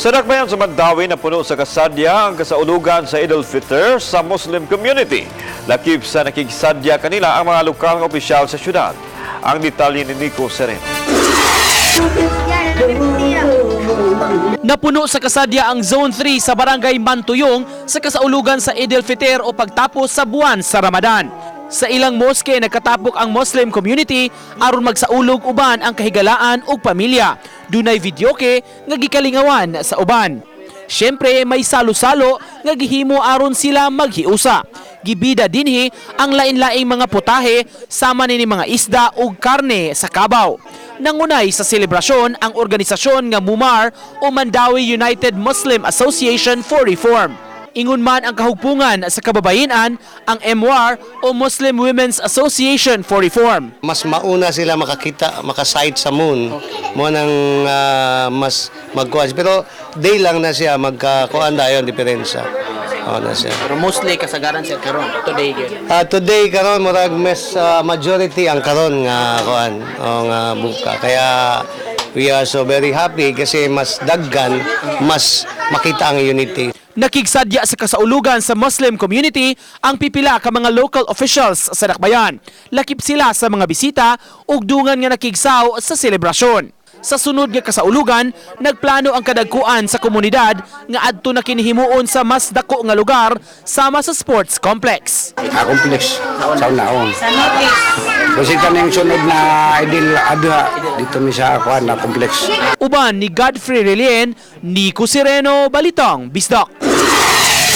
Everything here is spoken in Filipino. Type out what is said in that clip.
Sa Dakbayan sa Mandawi na puno sa kasadya ang kasaulugan sa Eid al-Fitr sa Muslim community. Lakip sa nakikisadya kanila ang mga lokal na opisyal sa syudad. Ang detalye ni Nico Sereno. Napuno sa kasadya ang Zone 3 sa Barangay Mantuyong sa kasaulugan sa Eid al-Fitr o pagtapos sa buwan sa Ramadan. Sa ilang moske nagkatapok ang Muslim community aron magsaulog uban ang kahigalaan ug pamilya. Dunay videoke nga gikalingawan sa uban. Siyempre may salo-salo nga gihimo aron sila maghiusa. Gibida dinhi ang lain-laing mga putahe sama nini mga isda ug karne sa kabaw. Nangunay sa selebrasyon ang organisasyon nga MUMAR o Mandawi United Muslim Association for Reform. Ingon man ang kahugpungan sa kababayenan ang MWAR o Muslim Women's Association for Reform. Mas mauna sila makakita, makasight sa moon. Mo nang mas magkuhan. Pero day lang na siya magkakuhan dayon diferensya. Na siya. Pero mostly kasagaran siya karon today gyud. Today karon murag mas majority ang karon nga kuan o nga buka. Kaya we are so very happy kasi mas daggan, mas makita ang unity. Nakigsadya sa kasaulugan sa Muslim community ang pipila ka mga local officials sa Dakbayan. Lakip sila sa mga bisita ug dungan nga nakigsaw sa selebrasyon. Sa sunod nga kasaulugan, nagplano ang kadagkuan sa komunidad nga adto na kinihimuon sa mas dako nga lugar sama sa sports complex. Complex sa naong. Kasi kanang sunod na Idil Adha dito mi sa kuan na complex. Uban ni Godfrey Relien, Nico Sereno, Balitang Bisdak.